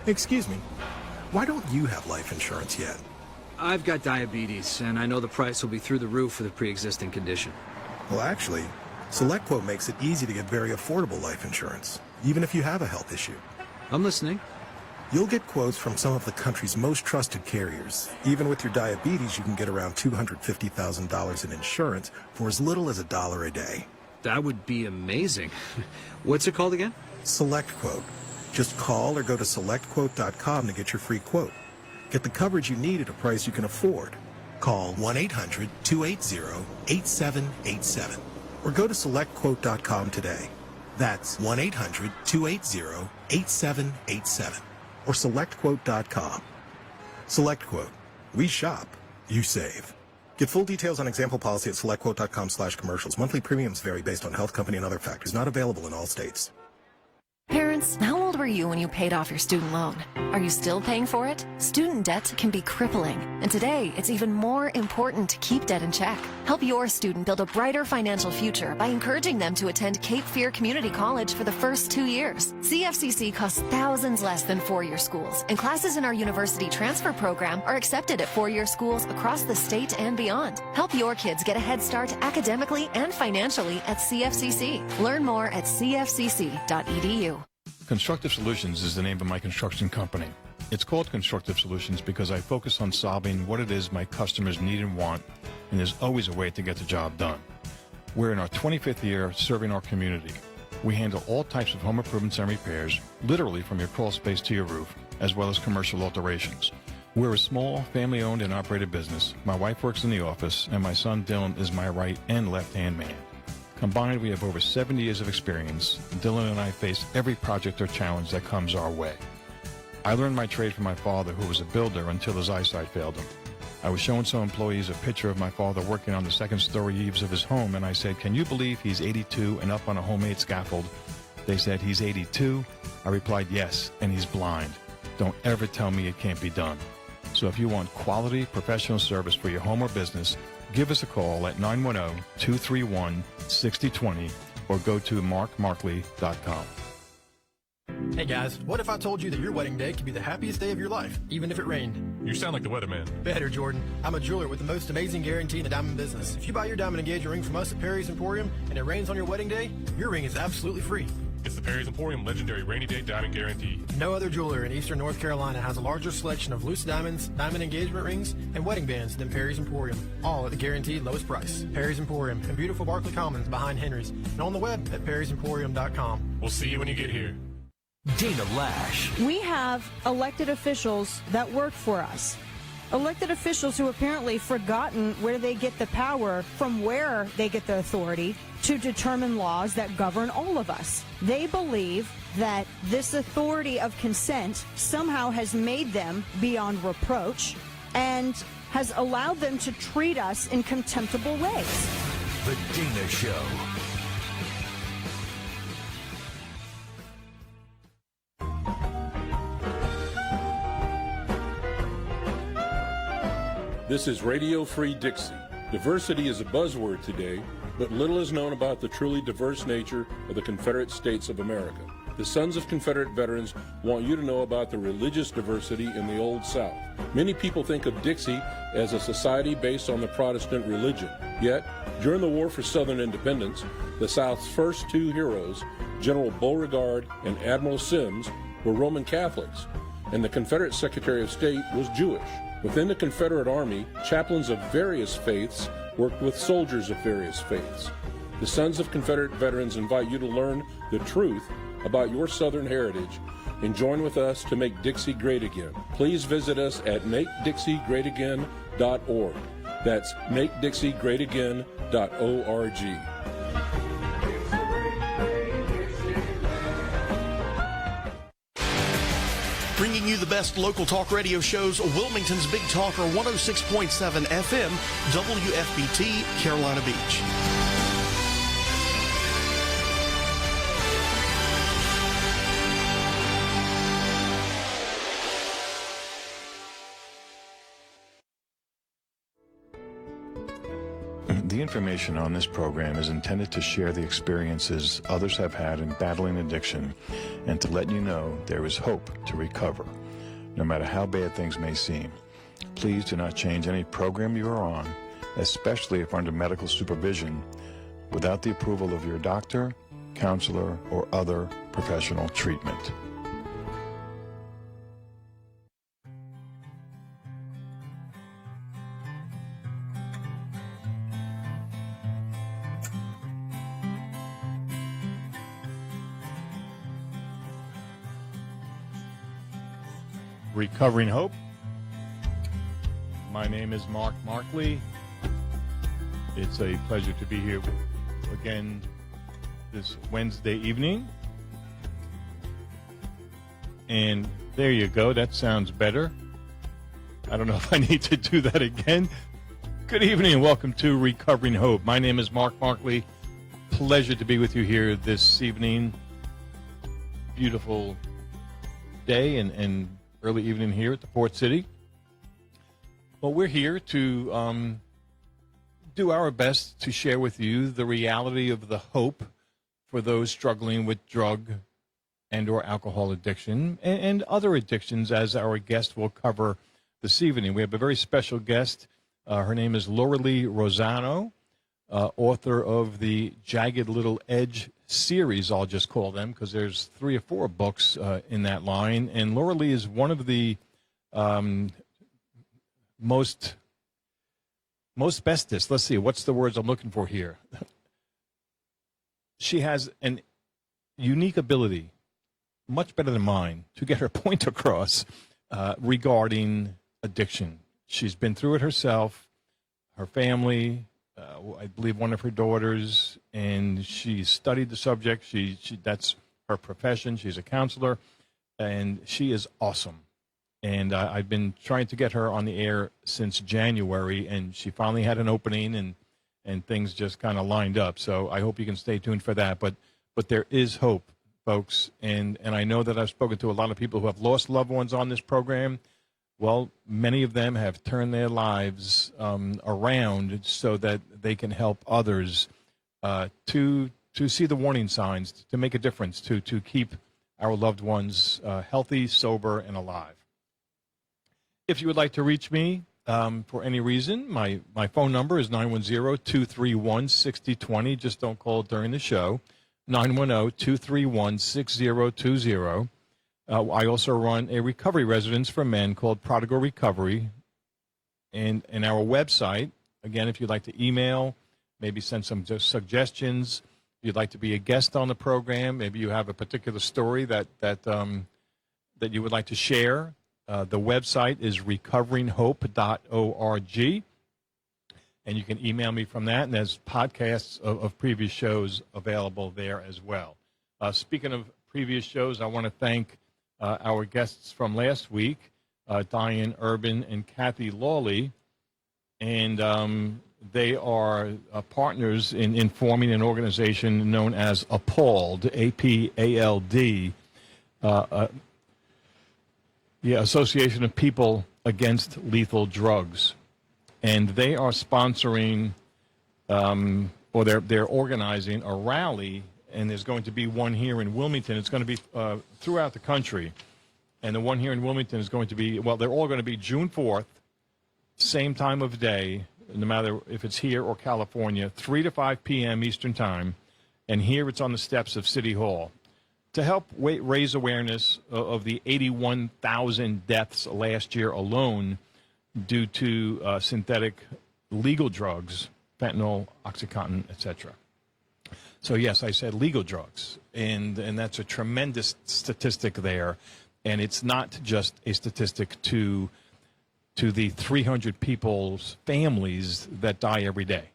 Excuse me, why don't you have life insurance yet? I've got diabetes, and I know the price will be through the roof for the pre-existing condition. Well, actually, SelectQuote makes it easy to get very affordable life insurance, even if you have a health issue. I'm listening. You'll get quotes from some of the country's most trusted carriers. Even with your diabetes, you can get around $250,000 in insurance for as little as $1 a day. That would be amazing. What's it called again? SelectQuote. Just call or go to selectquote.com to get your free quote. Get the coverage you need at a price you can afford. Call 1-800-280-8787 or go to selectquote.com today. That's 1-800-280-8787 or selectquote.com. SelectQuote. We shop. You save. Get full details on example policy at selectquote.com/commercials. Monthly premiums vary based on health company and other factors. Not available in all states. Parents, how old were you when you paid off your student loan? Are you still paying for it? Student debt can be crippling, and today it's even more important to keep debt in check. Help your student build a brighter financial future by encouraging them to attend Cape Fear Community College for the first 2 years. CFCC costs thousands less than four-year schools, and classes in our university transfer program are accepted at four-year schools across the state and beyond. Help your kids get a head start academically and financially at CFCC. Learn more at cfcc.edu. Constructive Solutions is the name of my construction company. It's called Constructive Solutions because I focus on solving what it is my customers need and want, and there's always a way to get the job done. We're in our 25th year serving our community. We handle all types of home improvements and repairs, literally from your crawl space to your roof, as well as commercial alterations. We're a small, family-owned and operated business. My wife works in the office, and my son Dylan is my right and left-hand man. Combined, we have over 70 years of experience. Dylan and I face every project or challenge that comes our way. I learned my trade from my father, who was a builder until his eyesight failed him. I was showing some employees a picture of my father working on the second-story eaves of his home, and I said, "Can you believe he's 82 and up on a homemade scaffold?" They said, "He's 82? I replied, "Yes, and he's blind. Don't ever tell me it can't be done." So if you want quality, professional service for your home or business, give us a call at 910-231-6020 or go to marcley.com. Hey guys, what if I told you that your wedding day could be the happiest day of your life, even if it rained? You sound like the weatherman. Better, Jordan. I'm a jeweler with the most amazing guarantee in the diamond business. If you buy your diamond engagement ring from us at Perry's Emporium and it rains on your wedding day, your ring is absolutely free. It's the Perry's Emporium Legendary Rainy Day Diamond Guarantee. No other jeweler in Eastern North Carolina has a larger selection of loose diamonds, diamond engagement rings, and wedding bands than Perry's Emporium, all at the guaranteed lowest price. Perry's Emporium in beautiful Barclay Commons behind Henry's, and on the web at perrysemporium.com. We'll see you when you get here. Dana Lash. We have elected officials that work for us. Elected officials who apparently forgotten where they get the power from, where they get the authority to determine laws that govern all of us. They believe that this authority of consent somehow has made them beyond reproach and has allowed them to treat us in contemptible ways. The Dana Show. This is Radio Free Dixie. Diversity is a buzzword today, but little is known about the truly diverse nature of the Confederate States of America. The Sons of Confederate Veterans want you to know about the religious diversity in the Old South. Many people think of Dixie as a society based on the Protestant religion. Yet, during the War for Southern Independence, the South's first two heroes, General Beauregard and Admiral Sims, were Roman Catholics, and the Confederate Secretary of State was Jewish. Within the Confederate Army, chaplains of various faiths worked with soldiers of various faiths. The Sons of Confederate Veterans invite you to learn the truth about your Southern heritage and join with us to make Dixie great again. Please visit us at makedixie.greatagain.org. That's makedixie.greatagain.org. Bringing you the best local talk radio shows, Wilmington's Big Talker 106.7 FM, WFBT, Carolina Beach. The information on this program is intended to share the experiences others have had in battling addiction and to let you know there is hope to recover, no matter how bad things may seem. Please do not change any program you are on, especially if under medical supervision, without the approval of your doctor, counselor, or other professional treatment. Recovering Hope. My name is Marcley. It's a pleasure to be here again this Wednesday evening. And there you go. That sounds better. I don't know if I need to do that again. Good evening and welcome to Recovering Hope. My name is Marcley. Pleasure to be with you here this evening. Beautiful day and early evening here at the Port City. Well, we're here to do our best to share with you the reality of the hope for those struggling with drug and or alcohol addiction and other addictions, as our guest will cover this evening. We have a very special guest. Her name is Lorelie Rozzano, author of the Jagged Little Edge series, I'll just call them, because there's 3 or 4 books in that line. And Lorelie is one of the most bestest. Let's see, what's the words I'm looking for here? She has an unique ability, much better than mine, to get her point across regarding addiction. She's been through it herself, her family, I believe one of her daughters, and she studied the subject. She that's her profession. She's a counselor, and she is awesome. And I've been trying to get her on the air since January, and she finally had an opening, and things just kind of lined up. So I hope you can stay tuned for that. But there is hope, folks, and I know that I've spoken to a lot of people who have lost loved ones on this program. Well, many of them have turned their lives around so that they can help others to see the warning signs, to make a difference, to keep our loved ones healthy, sober, and alive. If you would like to reach me for any reason, my phone number is 910-231-6020. Just don't call it during the show. 910-231-6020. I also run a recovery residence for men called Prodigal Recovery. And our website, again, if you'd like to email, maybe send some suggestions, if you'd like to be a guest on the program, maybe you have a particular story that you would like to share, the website is recoveringhope.org. And you can email me from that, and there's podcasts of previous shows available there as well. Speaking of previous shows, I want to thank our guests from last week, Diane Urban and Kathy Lawley, and they are partners in forming an organization known as APALD, A-P-A-L-D, Association of People Against Lethal Drugs. And they are sponsoring, or they're organizing a rally, and there's going to be one here in Wilmington. It's going to be throughout the country. And the one here in Wilmington is going to be, well, they're all going to be June 4th, same time of day, no matter if it's here or California, 3 to 5 p.m. Eastern Time. And here it's on the steps of City Hall to help raise awareness of the 81,000 deaths last year alone due to synthetic legal drugs, fentanyl, OxyContin, etc. So yes, I said legal drugs, and that's a tremendous statistic there, and it's not just a statistic to the 300 people's families that die every day.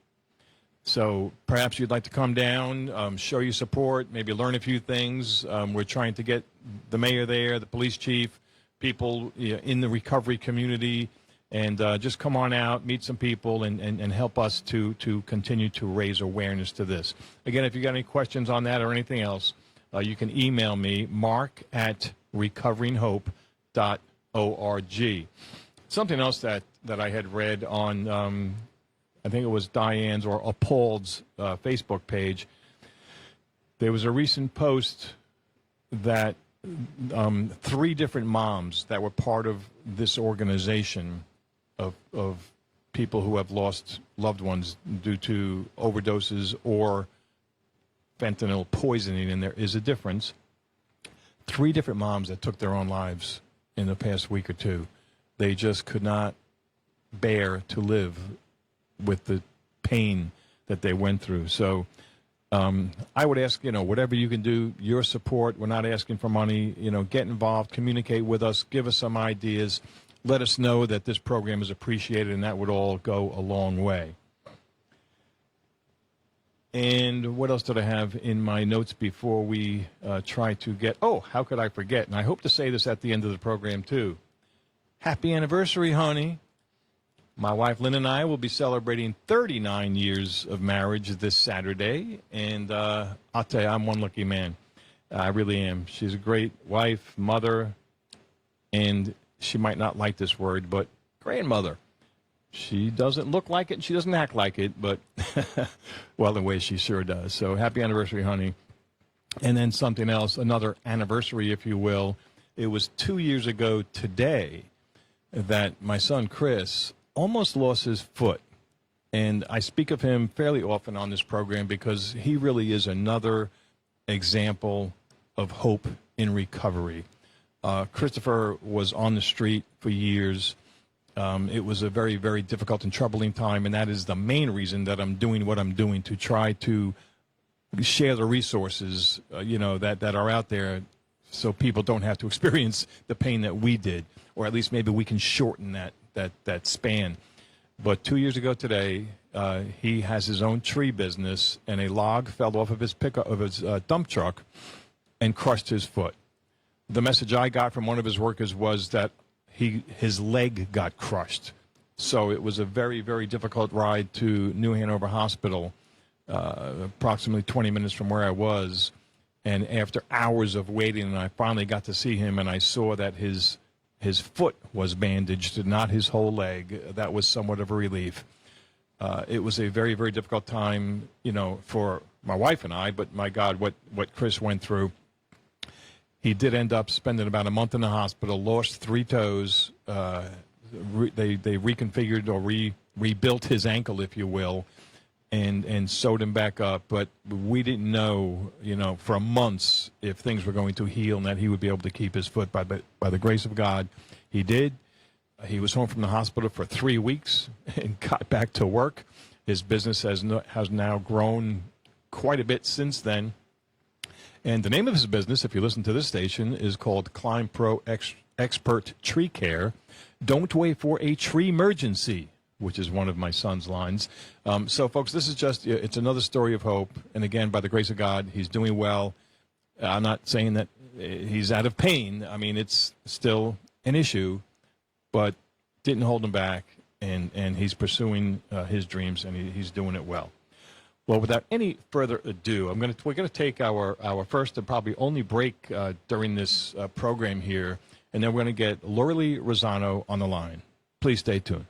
So perhaps you'd like to come down, show your support, maybe learn a few things. We're trying to get the mayor there, the police chief, people in the recovery community, and just come on out, meet some people, and help us to continue to raise awareness to this. Again, if you got any questions on that or anything else, you can email me, mark@recoveringhope.org. Something else that I had read on I think it was Diane's or Paul's Facebook page. There was a recent post that 3 different moms that were part of this organization of people who have lost loved ones due to overdoses or fentanyl poisoning, and there is a difference. 3 different moms that took their own lives in the past week or two. They just could not bear to live with the pain that they went through. So I would ask, whatever you can do, your support. We're not asking for money. Get involved, communicate with us, give us some ideas. Let us know that this program is appreciated, and that would all go a long way. And what else did I have in my notes before we try to get... Oh, how could I forget? And I hope to say this at the end of the program, too. Happy anniversary, honey. My wife, Lynn, and I will be celebrating 39 years of marriage this Saturday. And I'll tell you, I'm one lucky man. I really am. She's a great wife, mother, and she might not like this word, but grandmother. She doesn't look like it, and she doesn't act like it, but, well, in ways she sure does. So happy anniversary, honey. And then something else, another anniversary, if you will. It was 2 years ago today that my son, Chris, almost lost his foot. And I speak of him fairly often on this program because he really is another example of hope in recovery. Christopher was on the street for years. It was a very, very difficult and troubling time, and that is the main reason that I'm doing what I'm doing, to try to share the resources, that are out there so people don't have to experience the pain that we did, or at least maybe we can shorten that span. But 2 years ago today, he has his own tree business, and a log fell off of his dump truck and crushed his foot. The message I got from one of his workers was that his leg got crushed. So it was a very, very difficult ride to New Hanover Hospital, approximately 20 minutes from where I was. And after hours of waiting, I finally got to see him, and I saw that his foot was bandaged, not his whole leg. That was somewhat of a relief. It was a very, very difficult time, for my wife and I, but my God, what Chris went through. He did end up spending about a month in the hospital, lost 3 toes. They reconfigured or rebuilt his ankle, if you will, and sewed him back up. But we didn't know, for months if things were going to heal and that he would be able to keep his foot. By the grace of God, he did. He was home from the hospital for 3 weeks and got back to work. His business has now grown quite a bit since then. And the name of his business, if you listen to this station, is called Climb Pro Expert Tree Care. Don't wait for a tree emergency, which is one of my son's lines. So, folks, this is it's another story of hope. And again, by the grace of God, he's doing well. I'm not saying that he's out of pain. I mean, it's still an issue, but didn't hold him back. And he's pursuing his dreams, and he's doing it well. Well, without any further ado, we're going to take our first and probably only break during this program here, and then we're going to get Lorelie Rozzano on the line. Please stay tuned.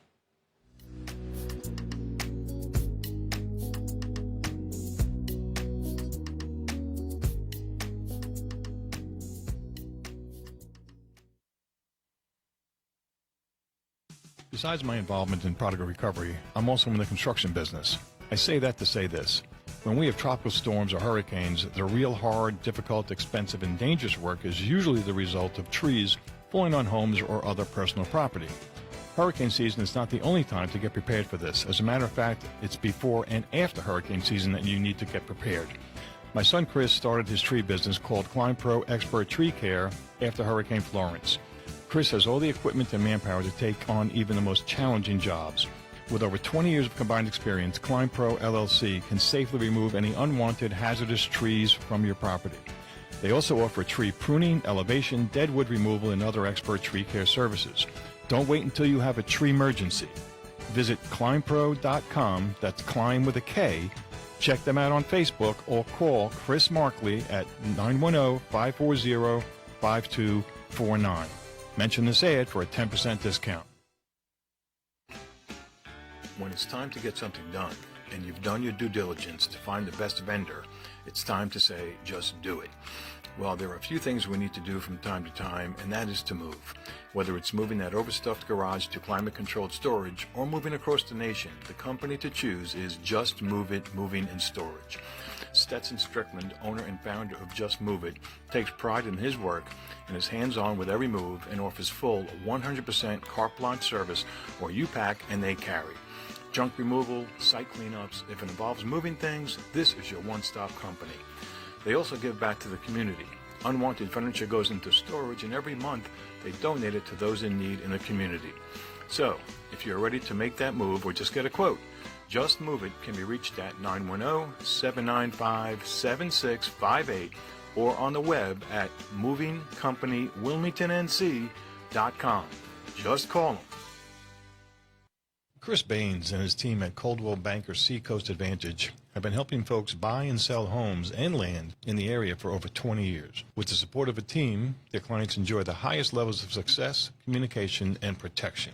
Besides my involvement in Prodigal recovery, I'm also in the construction business. I say that to say this. When we have tropical storms or hurricanes, the real hard, difficult, expensive, and dangerous work is usually the result of trees falling on homes or other personal property. Hurricane season is not the only time to get prepared for this. As a matter of fact, it's before and after hurricane season that you need to get prepared. My son Chris started his tree business called Climb Pro Expert Tree Care after Hurricane Florence. Chris has all the equipment and manpower to take on even the most challenging jobs. With over 20 years of combined experience, Climb Pro LLC can safely remove any unwanted hazardous trees from your property. They also offer tree pruning, elevation, dead wood removal, and other expert tree care services. Don't wait until you have a tree emergency. Visit climbpro.com, that's climb with a K. Check them out on Facebook or call Chris Marcley at 910-540-5249. Mention this ad for a 10% discount. When it's time to get something done, and you've done your due diligence to find the best vendor, it's time to say, just do it. Well, there are a few things we need to do from time to time, and that is to move. Whether it's moving that overstuffed garage to climate-controlled storage or moving across the nation, the company to choose is Just Move It Moving and Storage. Stetson Strickland, owner and founder of Just Move It, takes pride in his work and is hands-on with every move and offers full 100% carte blanche service where you pack and they carry. Junk removal, site cleanups, if it involves moving things, this is your one-stop company. They also give back to the community. Unwanted furniture goes into storage, and every month they donate it to those in need in the community. So, if you're ready to make that move or just get a quote, Just Move It can be reached at 910-795-7658 or on the web at movingcompanywilmingtonnc.com. Just call them. Chris Baines and his team at Coldwell Banker Seacoast Advantage have been helping folks buy and sell homes and land in the area for over 20 years. With the support of a team, their clients enjoy the highest levels of success, communication, and protection.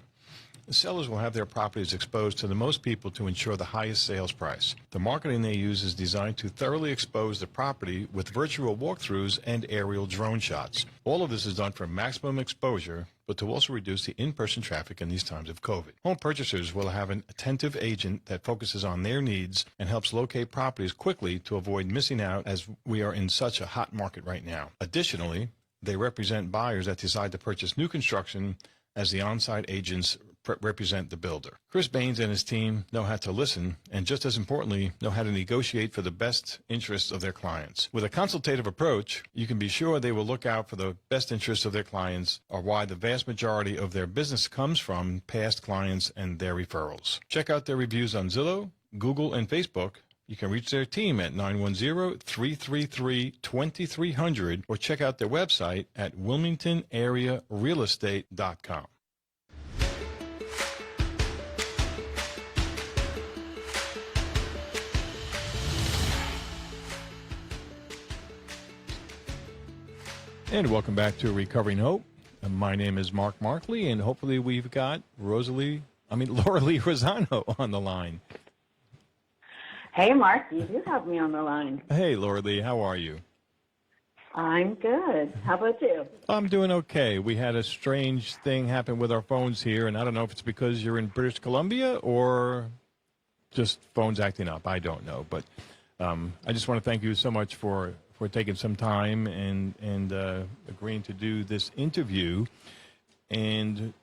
The sellers will have their properties exposed to the most people to ensure the highest sales price. The marketing they use is designed to thoroughly expose the property with virtual walkthroughs and aerial drone shots. All of this is done for maximum exposure, but to also reduce the in-person traffic in these times of COVID. Home purchasers will have an attentive agent that focuses on their needs and helps locate properties quickly to avoid missing out, as we are in such a hot market right now. Additionally, they represent buyers that decide to purchase new construction, as the on-site agents represent the builder. Chris Baines and his team know how to listen and, just as importantly, know how to negotiate for the best interests of their clients. With a consultative approach, you can be sure they will look out for the best interests of their clients, or why the vast majority of their business comes from past clients and their referrals. Check out their reviews on Zillow, Google, and Facebook. You can reach their team at 910-333-2300 or check out their website at wilmingtonarearealestate.com. And welcome back to Recovering Hope. My name is Mark Marcley, and hopefully we've got Lorelie Rozzano on the line. Hey, Mark, you do have me on the line. Hey, Lorelie, how are you? I'm good. How about you? I'm doing okay. We had a strange thing happen with our phones here, and I don't know if it's because you're in British Columbia or just phones acting up. I don't know, but I just want to thank you so much for taking some time and agreeing to do this interview. And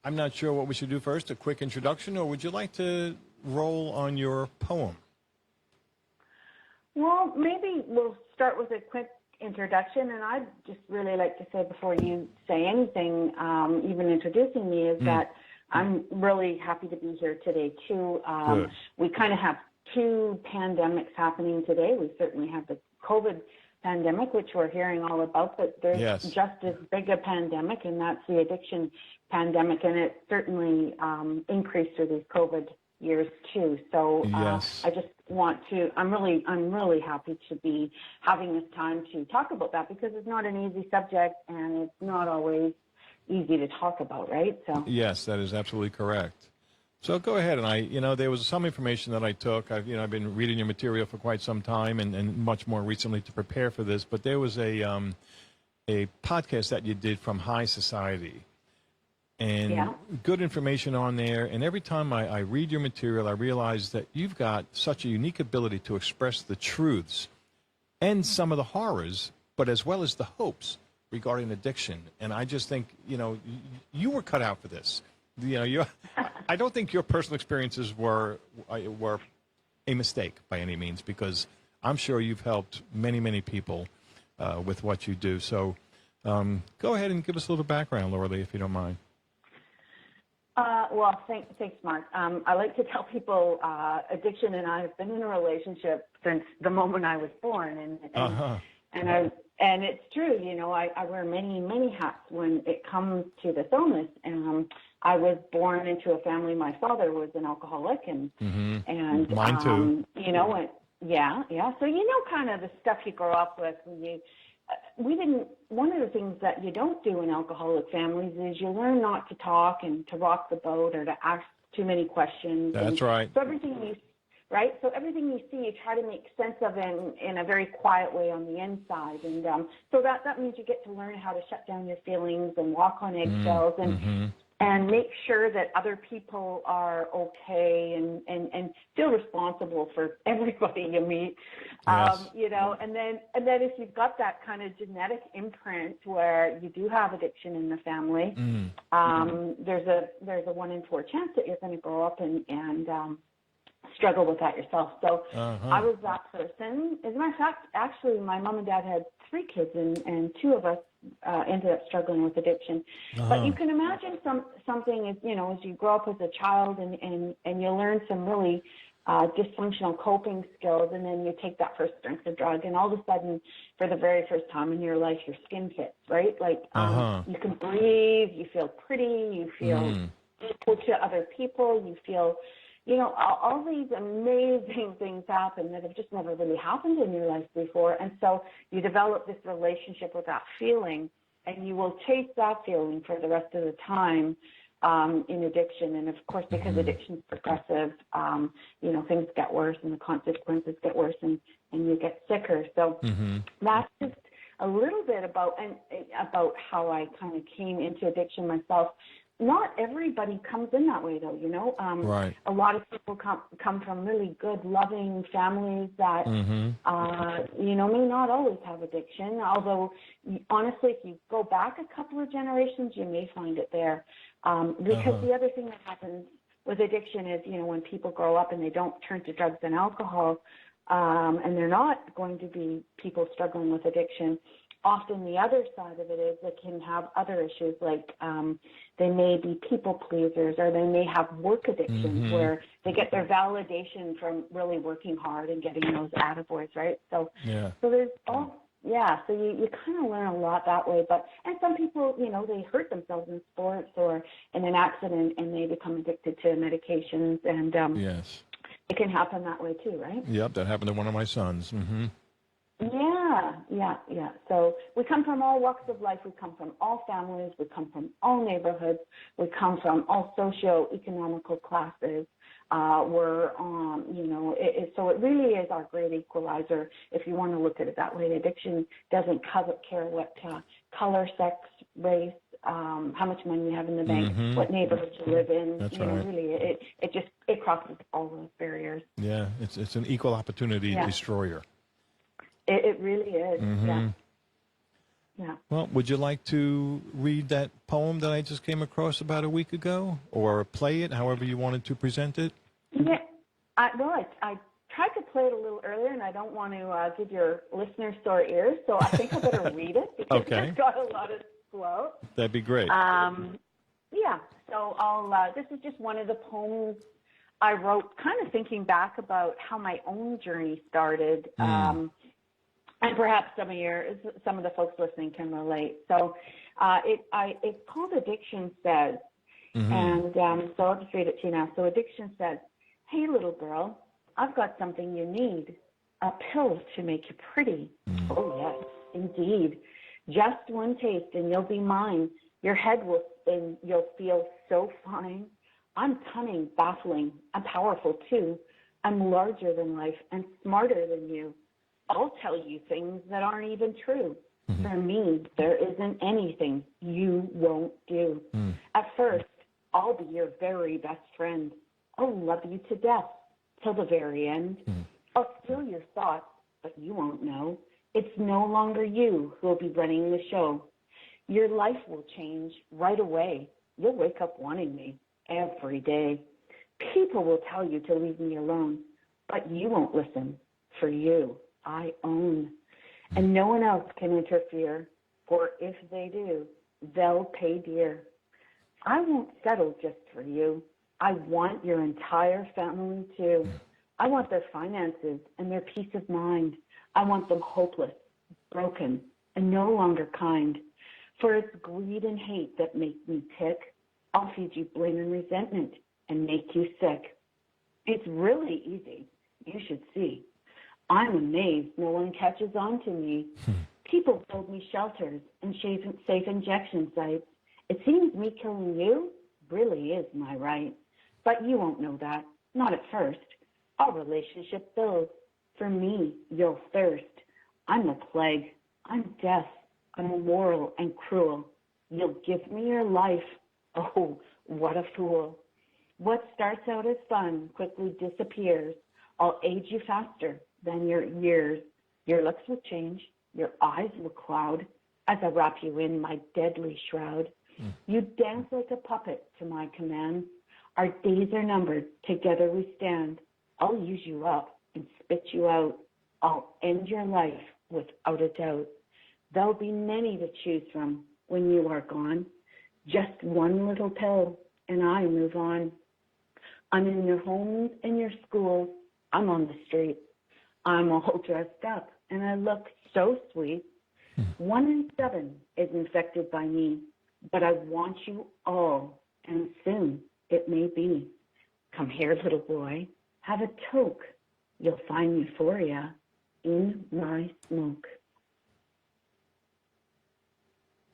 I'm not sure what we should do first, a quick introduction, or would you like to roll on your poem? Well, maybe we'll start with a quick introduction, and I'd just really like to say before you say anything, even introducing me, is that I'm really happy to be here today, too. We kind of have two pandemics happening today. We certainly have the COVID pandemic, which we're hearing all about, but there's just as big a pandemic, and that's the addiction pandemic, and it certainly increased through these COVID years too. So I just want to, I'm really happy to be having this time to talk about that, because it's not an easy subject, and it's not always easy to talk about, right? So yes, that is absolutely correct. So go ahead, and there was some information that I took. I've been reading your material for quite some time, and much more recently to prepare for this. But there was a podcast that you did from High Society, and good information on there. And every time I read your material, I realize that you've got such a unique ability to express the truths and some of the horrors, but as well as the hopes regarding addiction. And I just think, you were cut out for this. I don't think your personal experiences were a mistake by any means, because I'm sure you've helped many, many people with what you do. So go ahead and give us a little background, Lorelie, if you don't mind. Well, thanks, Mark. I like to tell people addiction and I have been in a relationship since the moment I was born, and it's true. I wear many hats when it comes to this illness. And I was born into a family. My father was an alcoholic, and mine too. So kind of the stuff you grow up with when you. One of the things that you don't do in alcoholic families is you learn not to talk and to rock the boat, or to ask too many questions. That's right. So everything you see, you try to make sense of in a very quiet way on the inside. And so that means you get to learn how to shut down your feelings and walk on eggshells and make sure that other people are okay and feel responsible for everybody you meet. Yes. And then if you've got that kind of genetic imprint where you do have addiction in the family, there's a 1 in 4 chance that you're going to grow up and struggle with that yourself. So I was that person. As a matter of fact, actually, my mom and dad had 3 kids, and 2 of us ended up struggling with addiction. But you can imagine something as you grow up as a child and you learn some really dysfunctional coping skills, and then you take that first drink of drug, and all of a sudden, for the very first time in your life, your skin fits, right? Like you can breathe, you feel pretty, you feel equal to other people, you feel all these amazing things happen that have just never really happened in your life before. And so you develop this relationship with that feeling, and you will chase that feeling for the rest of the time in addiction. And, of course, because addiction is progressive, things get worse and the consequences get worse and you get sicker. So that's just a little bit about how I kind of came into addiction myself. Not everybody comes in that way, though, Right. A lot of people come from really good, loving families that, may not always have addiction. Although, honestly, if you go back a couple of generations, you may find it there. Because the other thing that happens with addiction is, when people grow up and they don't turn to drugs and alcohol, and they're not going to be people struggling with addiction, often the other side of it is they can have other issues like they may be people pleasers, or they may have work addictions where they get their validation from really working hard and getting those attaboys, right? So there's so you kind of learn a lot that way. And some people, they hurt themselves in sports or in an accident and they become addicted to medications, and it can happen that way too, right? Yep, that happened to one of my sons. Yeah. So we come from all walks of life. We come from all families. We come from all neighborhoods. We come from all socio-economical classes. So it really is our great equalizer, if you want to look at it that way. Addiction doesn't care what color, sex, race, how much money you have in the bank, what neighborhood you live in. That's right. Really, it crosses all those barriers. Yeah, it's an equal opportunity destroyer. It really is, yeah. Well, would you like to read that poem that I just came across about a week ago, or play it, however you wanted to present it? Yeah. I tried to play it a little earlier, and I don't want to give your listeners sore ears, so I think I better read it because it's got a lot of flow. That'd be great. So this is just one of the poems I wrote, kind of thinking back about how my own journey started. And perhaps some of the folks listening can relate. So it's called Addiction Says. And so I'll just read it to you now. So Addiction says, "Hey, little girl, I've got something you need, a pill to make you pretty. Oh, yes, indeed. Just one taste and you'll be mine. Your head will spin. You'll feel so fine. I'm cunning, baffling. I'm powerful, too. I'm larger than life and smarter than you. I'll tell you things that aren't even true. For me, there isn't anything you won't do. At first, I'll be your very best friend. I'll love you to death till the very end. I'll steal your thoughts, but you won't know. It's no longer you who'll be running the show. Your life will change right away. You'll wake up wanting me every day. People will tell you to leave me alone, but you won't listen. For you, I own. And no one else can interfere, for if they do, they'll pay dear. I won't settle just for you. I want your entire family too. I want their finances and their peace of mind. I want them hopeless, broken, and no longer kind. For it's greed and hate that make me tick. I'll feed you blame and resentment and make you sick. It's really easy. You should see. I'm amazed no one catches on to me. People build me shelters and safe injection sites. It seems me killing you really is my right. But you won't know that, not at first. Our relationship builds. For me, you'll thirst. I'm a plague. I'm death. I'm immoral and cruel. You'll give me your life. Oh, what a fool. What starts out as fun quickly disappears. I'll age you faster than your years. Your looks will change. Your eyes will cloud as I wrap you in my deadly shroud. You dance like a puppet to my command. Our days are numbered. Together we stand. I'll use you up and spit you out. I'll end your life without a doubt. There'll be many to choose from when you are gone. Just one little pill and I move on. I'm in your homes and your schools. I'm on the street. I'm all dressed up and I look so sweet. 1 in 7 is infected by me, but I want you all, and soon it may be. Come here, little boy, have a toke. You'll find euphoria in my smoke.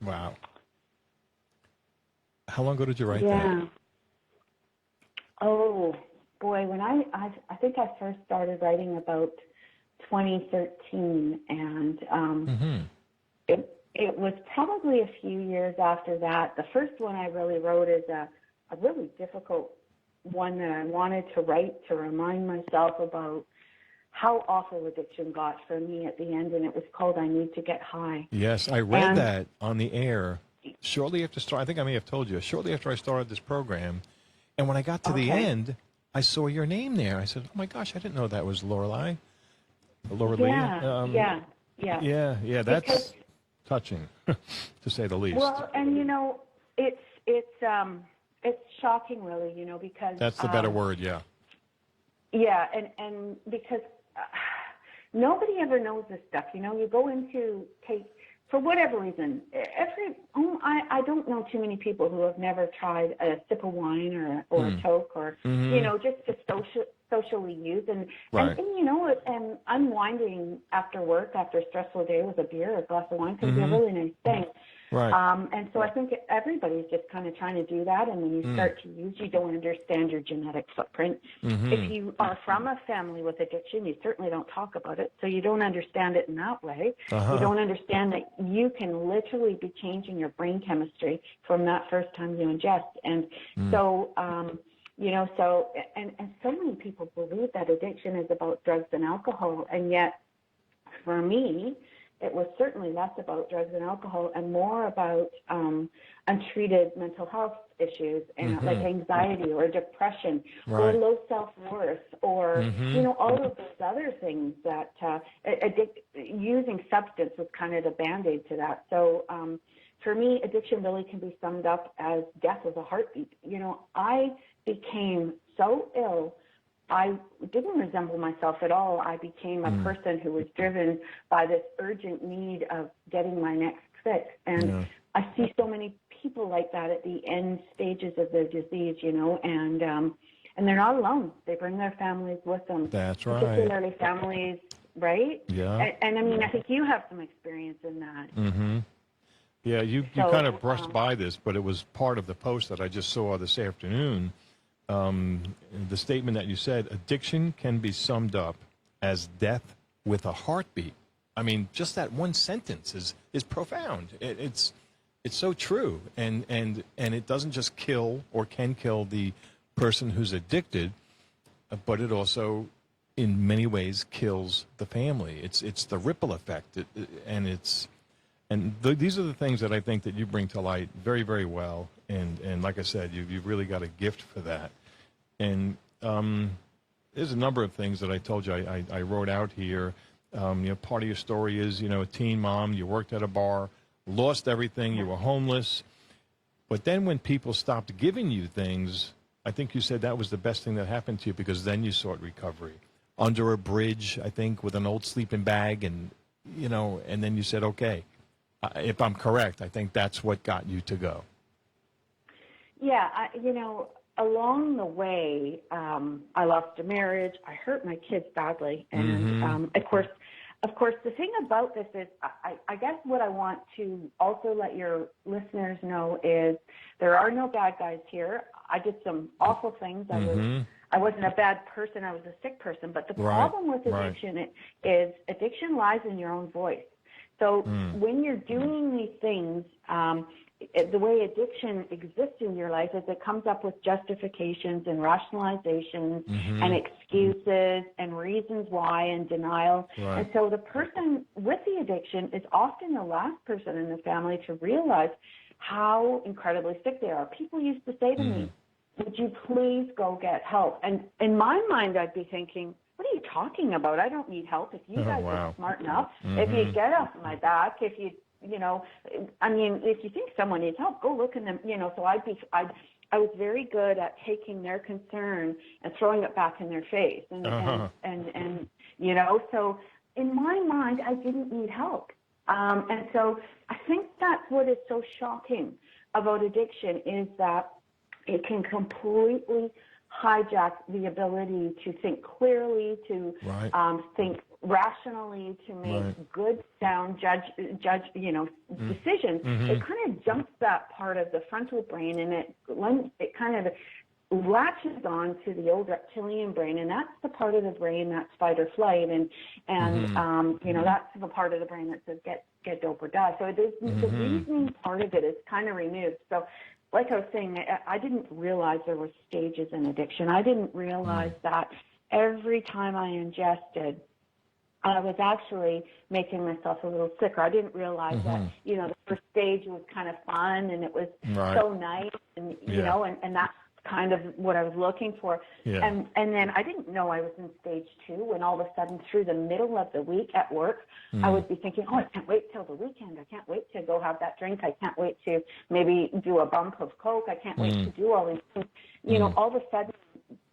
Wow. How long ago did you write that? Oh, boy, when I think I first started writing about 2013, and it was probably a few years after that. The first one I really wrote is a really difficult one that I wanted to write to remind myself about how awful addiction got for me at the end, and it was called I Need to Get High. Yes, I read that on the air shortly after I think I may have told you, shortly after I started this program, and when I got to the end, I saw your name there. I said, oh my gosh, I didn't know that was Lorelie. Yeah. Yeah, that's touching, to say the least. Well, and it's shocking, really, because that's the better word, yeah. Yeah, and because nobody ever knows this stuff. You go into for whatever reason. I don't know too many people who have never tried a sip of wine or a toke or just to socially use and and unwinding after work after a stressful day with a beer or a glass of wine can be a really nice thing. Right. And so I think everybody's just kind of trying to do that, and when you start to use, you don't understand your genetic footprint. If you are from a family with addiction, you certainly don't talk about it, so you don't understand it in that way. You don't understand that you can literally be changing your brain chemistry from that first time you ingest. And so, and so many people believe that addiction is about drugs and alcohol, and yet for me, it was certainly less about drugs and alcohol and more about untreated mental health issues and like anxiety or depression or low self-worth or, all of those other things that using substance was kind of the Band-Aid to that. So for me, addiction really can be summed up as death with a heartbeat. I became so ill, I didn't resemble myself at all. I became a person who was driven by this urgent need of getting my next fix. And I see so many people like that at the end stages of their disease, and they're not alone. They bring their families with them. That's right. Particularly families, right? Yeah. And I mean, I think you have some experience in that. Yeah, you kind of brushed by this, but it was part of the post that I just saw this afternoon. The statement that you said, addiction can be summed up as death with a heartbeat. I mean, just that one sentence is profound. It's so true, and it doesn't just kill or can kill the person who's addicted, but it also, in many ways, kills the family. It's the ripple effect, these are the things that I think that you bring to light very, very well. And like I said, you've really got a gift for that. And there's a number of things that I told you I wrote out here. Part of your story is, a teen mom, you worked at a bar, lost everything, you were homeless. But then when people stopped giving you things, I think you said that was the best thing that happened to you because then you sought recovery. Under a bridge, I think, with an old sleeping bag and then you said, okay, if I'm correct, I think that's what got you to go. Yeah, along the way, I lost a marriage. I hurt my kids badly. And, of course, of course, the thing about this is, I guess what I want to also let your listeners know is there are no bad guys here. I did some awful things. I wasn't a bad person. I was a sick person. But the problem with addiction is addiction lies in your own voice. So when you're doing these things, the way addiction exists in your life is it comes up with justifications and rationalizations and excuses and reasons why and denial. And so the person with the addiction is often the last person in the family to realize how incredibly sick they are. People used to say to me, would you please go get help? And in my mind, I'd be thinking, what are you talking about? I don't need help. If you guys are smart enough, if you get off my back, if you if you think someone needs help, go look in them, so I was very good at taking their concern and throwing it back in their face. And so in my mind, I didn't need help. And so I think that's what is so shocking about addiction is that it can completely hijack the ability to think clearly, to think rationally, to make good, sound decisions. It kind of jumps that part of the frontal brain, and it kind of latches on to the old reptilian brain, and that's the part of the brain that's fight or flight, and that's the part of the brain that says get dope or die. So the reasoning part of it is kind of removed. So like I was saying, I didn't realize there were stages in addiction. I didn't realize that every time I ingested, I was actually making myself a little sicker. I didn't realize that, the first stage was kind of fun and it was so nice and, and that's kind of what I was looking for. And then I didn't know I was in stage 2 when all of a sudden through the middle of the week at work, I would be thinking, I can't wait till the weekend. I can't wait to go have that drink. I can't wait to maybe do a bump of Coke. I can't wait to do all these things. All of a sudden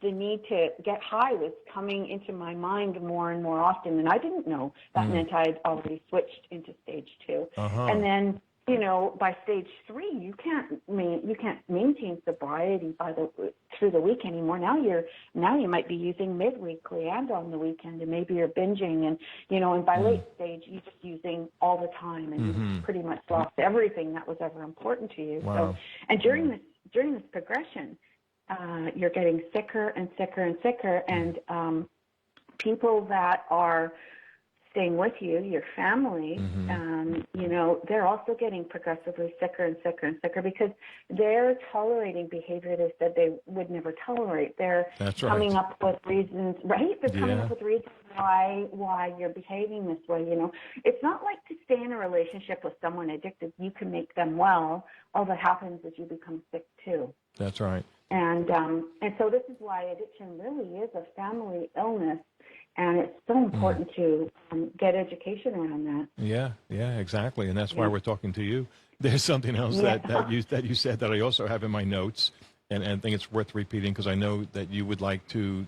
the need to get high was coming into my mind more and more often. And I didn't know that meant I'd already switched into stage 2. And then, by stage 3, you can't maintain sobriety through the week anymore. Now you might be using midweekly and on the weekend, and maybe you're binging, and by late stage you're just using all the time, and you've pretty much lost everything that was ever important to you. So, and during this progression, you're getting sicker and sicker and sicker, and people that are staying with you, your family, they're also getting progressively sicker and sicker and sicker because they're tolerating behavior they said they would never tolerate. They're coming up with reasons, They're coming up with reasons why you're behaving this way. It's not like to stay in a relationship with someone addicted. You can make them well. All that happens is you become sick too. That's right. And so this is why addiction really is a family illness. And it's so important to get education around that. Yeah, exactly. And that's why we're talking to you. There's something else that you said that I also have in my notes, and I think it's worth repeating because I know that you would like to,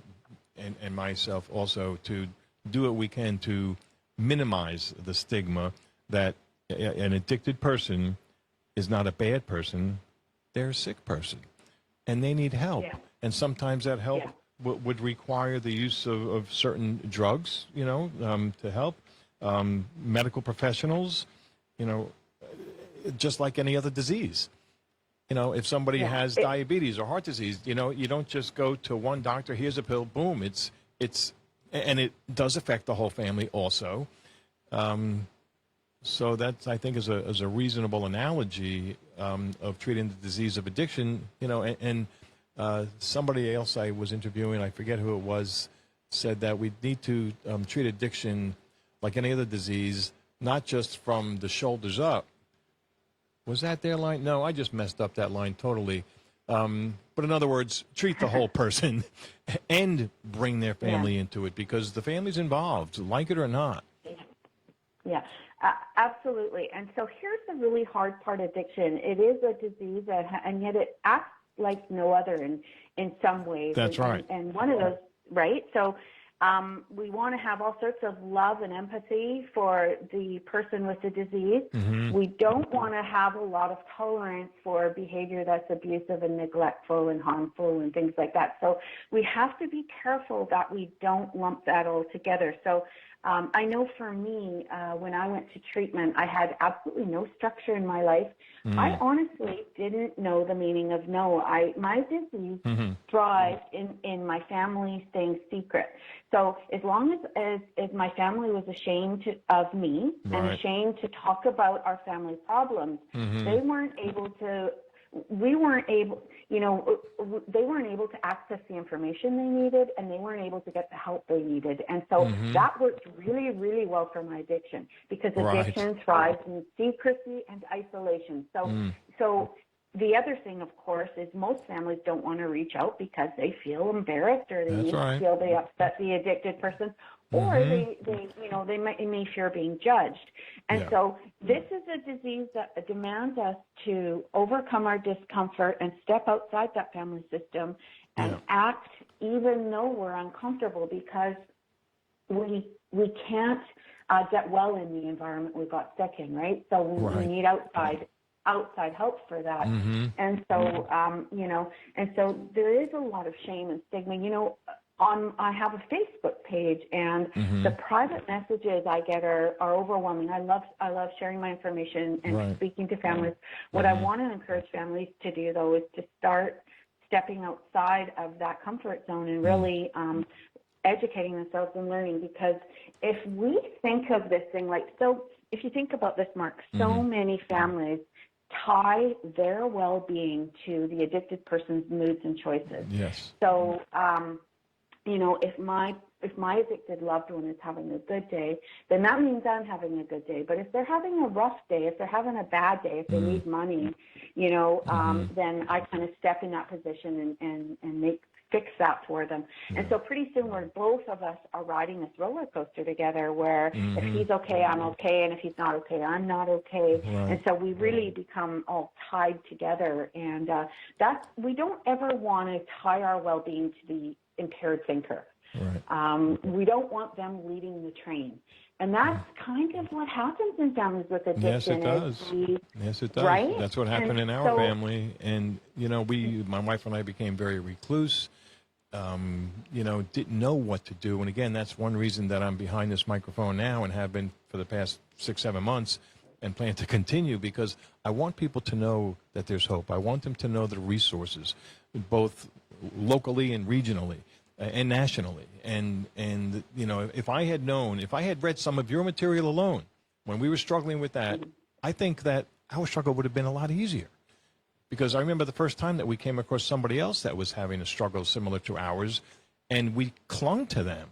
and myself also, to do what we can to minimize the stigma that an addicted person is not a bad person, they're a sick person. And they need help. Yeah. And sometimes that help would require the use of certain drugs, to help. Medical professionals, just like any other disease. If somebody has diabetes or heart disease, you don't just go to one doctor, here's a pill, boom. And it does affect the whole family also. So that, I think, is a reasonable analogy of treating the disease of addiction, and somebody else I was interviewing, I forget who it was, said that we need to treat addiction like any other disease, not just from the shoulders up. Was that their line? No, I just messed up that line totally. But in other words, treat the whole person and bring their family into it because the family's involved, like it or not. Yeah, absolutely. And so here's the really hard part of addiction. It is a disease, and yet it acts like no other in some ways. That's right. And one of those, right? So we want to have all sorts of love and empathy for the person with the disease. We don't want to have a lot of tolerance for behavior that's abusive and neglectful and harmful and things like that. So we have to be careful that we don't lump that all together. So I know for me, when I went to treatment, I had absolutely no structure in my life. I honestly didn't know the meaning of no. My disease thrived in my family staying secret. So as long as my family was ashamed of me and ashamed to talk about our family problems, they weren't able to. We weren't able, they weren't able to access the information they needed, and they weren't able to get the help they needed. And so that worked really, really well for my addiction, because addiction thrives in secrecy and isolation. So the other thing, of course, is most families don't want to reach out because they feel embarrassed, or they feel they upset the addicted person, or they may fear being judged. And so this is a disease that demands us to overcome our discomfort and step outside that family system and act even though we're uncomfortable, because we can't get well in the environment we got stuck in, right? So we need outside help for that. And so, and so there is a lot of shame and stigma. I have a Facebook page, and the private messages I get are overwhelming. I love sharing my information and speaking to families. What I want to encourage families to do, though, is to start stepping outside of that comfort zone and really educating themselves and learning. Because if we think of this thing if you think about this, Mark, so many families tie their well-being to the addicted person's moods and choices. Yes. So, if my addicted loved one is having a good day, then that means I'm having a good day. But if they're having a rough day, if they're having a bad day, if they need money, then I kind of step in that position and fix that for them. And so pretty soon both of us are riding this roller coaster together, where if he's okay, I'm okay, and if he's not okay, I'm not okay. And so we really become all tied together. And we don't ever want to tie our well-being to the impaired thinker. We don't want them leading the train. And that's kind of what happens in families with addiction. Yes, it does. Right? That's what happened in our family. And, my wife and I became very recluse, didn't know what to do. And again, that's one reason that I'm behind this microphone now and have been for the past 6-7 months, and plan to continue, because I want people to know that there's hope. I want them to know the resources, both locally and regionally and nationally. And if I had read some of your material alone when we were struggling with that, I think that our struggle would have been a lot easier. Because I remember the first time that we came across somebody else that was having a struggle similar to ours, and we clung to them.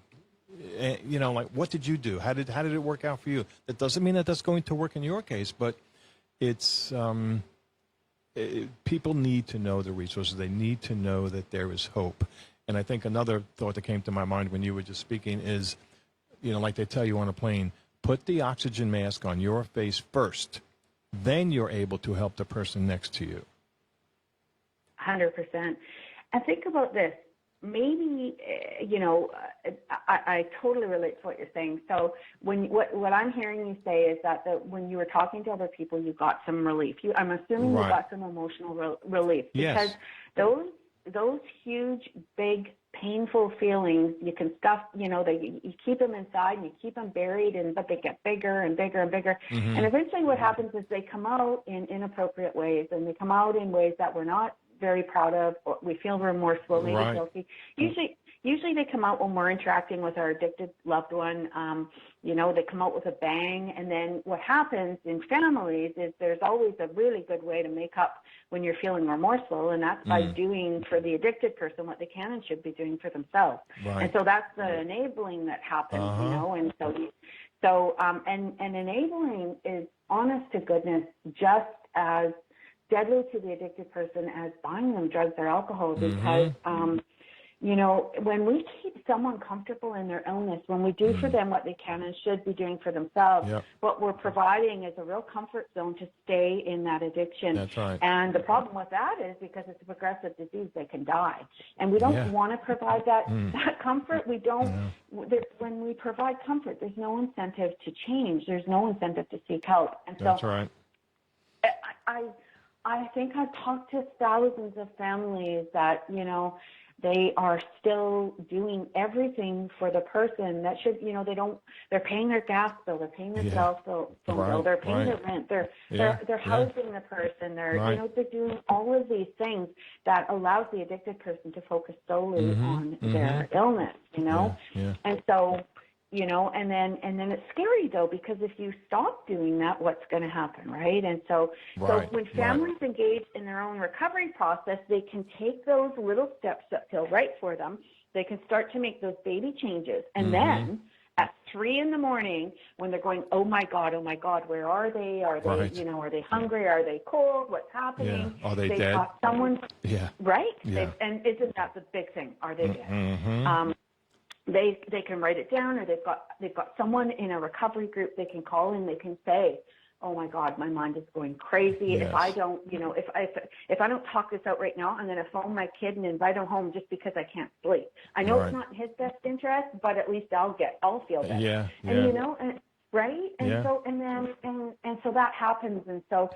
What did you do? How did it work out for you? That doesn't mean that that's going to work in your case, but it's people need to know the resources. They need to know that there is hope. And I think another thought that came to my mind when you were just speaking is, like they tell you on a plane, put the oxygen mask on your face first, then you're able to help the person next to you. 100%. And think about this. Maybe, I totally relate to what you're saying. So what I'm hearing you say is that when you were talking to other people, you got some relief. I'm assuming you got some emotional relief. Because those huge, big, painful feelings, you can stuff, you keep them inside and you keep them buried, but they get bigger and bigger and bigger. And eventually what happens is they come out in inappropriate ways, and they come out in ways that we're not very proud of, or we feel remorseful, maybe guilty. Usually they come out when we're interacting with our addicted loved one. They come out with a bang. And then what happens in families is there's always a really good way to make up when you're feeling remorseful, and that's by doing for the addicted person what they can and should be doing for themselves. And so that's the enabling that happens, and and enabling is, honest to goodness, just as deadly to the addicted person as buying them drugs or alcohol, because when we keep someone comfortable in their illness, when we do for them what they can and should be doing for themselves, what we're providing is a real comfort zone to stay in that addiction. That's right. And the problem with that is, because it's a progressive disease, they can die. And we don't want to provide that comfort. We don't. When we provide comfort, there's no incentive to change. There's no incentive to seek help. And so that's right. I think I've talked to thousands of families that, They are still doing everything for the person that should, they're paying their gas bill, they're paying their cell phone bill, they're paying their rent, they're housing the person, they're doing all of these things that allows the addicted person to focus solely on their illness, And so, and then it's scary though, because if you stop doing that, what's going to happen, right? And so when families engage in their own recovery process, they can take those little steps that feel right for them. They can start to make those baby changes. And then at 3 a.m, when they're going, oh my God, where are they? Are they, are they hungry? Are they cold? What's happening? Yeah. Are they dead? Someone, right? Yeah. And isn't that the big thing? Are they dead? They can write it down, or they've got someone in a recovery group they can call and they can say, oh my God, my mind is going crazy. Yes. If I don't, if I don't talk this out right now, I'm going to phone my kid and invite him home just because I can't sleep. I know it's not in his best interest, but at least I'll feel better. Yeah. And right? And so and so that happens, and so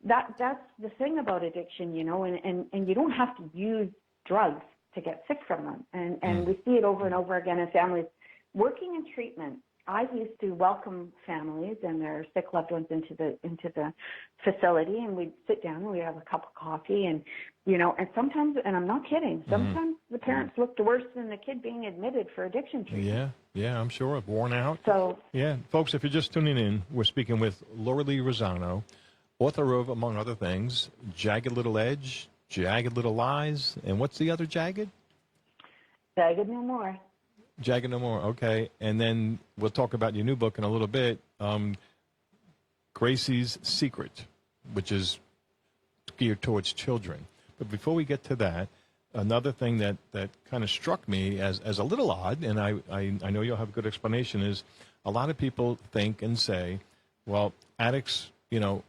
that's the thing about addiction, and you don't have to use drugs to get sick from them. And we see it over and over again in families. Working in treatment, I used to welcome families and their sick loved ones into the facility, and we'd sit down and we'd have a cup of coffee, and and sometimes, and I'm not kidding, sometimes the parents looked worse than the kid being admitted for addiction treatment. Yeah, I'm sure, worn out. So folks, if you're just tuning in, we're speaking with Lorelie Rozzano, author of, among other things, Jagged Little Edge, Jagged Little Lies, and what's the other Jagged? Jagged No More. Jagged No More, okay. And then we'll talk about your new book in a little bit, Gracie's Secret, which is geared towards children. But before we get to that, another thing that kind of struck me as a little odd, and I know you'll have a good explanation, is a lot of people think and say, well, addicts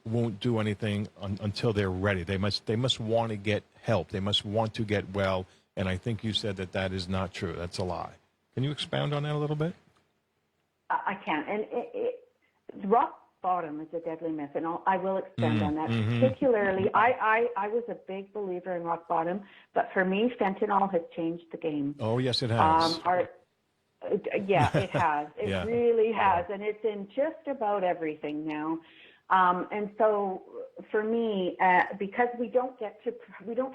won't do anything until they're ready. They must want to get help. They must want to get well. And I think you said that is not true. That's a lie. Can you expound on that a little bit? I can. And rock bottom is a deadly myth, and I will expand on that. Particularly, I was a big believer in rock bottom, but for me, fentanyl has changed the game. Oh, yes, it has. It has. It really has, and it's in just about everything now. And so for me, because we don't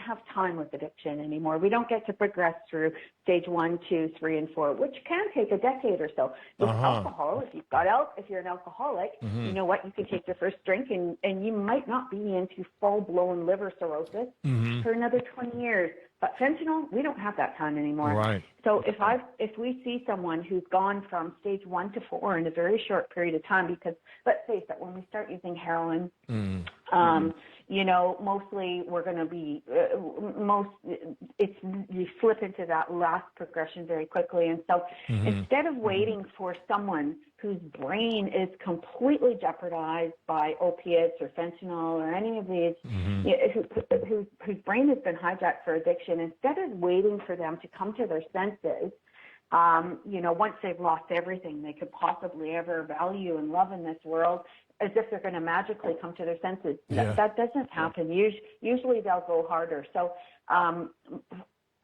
have time with addiction anymore. We don't get to progress through stage 1, 2, 3, and 4, which can take a decade or so. With alcohol, if you're an alcoholic, you know what? You can take your first drink and you might not be into full-blown liver cirrhosis for another 20 years. But fentanyl, we don't have that time anymore. Right. So if we see someone who's gone from stage 1 to 4 in a very short period of time, because let's face it, when we start using heroin, mostly we're going to be you slip into that last progression very quickly. And so instead of waiting for someone whose brain is completely jeopardized by opiates or fentanyl or any of these, whose brain has been hijacked for addiction, instead of waiting for them to come to their senses, once they've lost everything they could possibly ever value and love in this world, as if they're going to magically come to their senses. That doesn't happen. Usually they'll go harder. So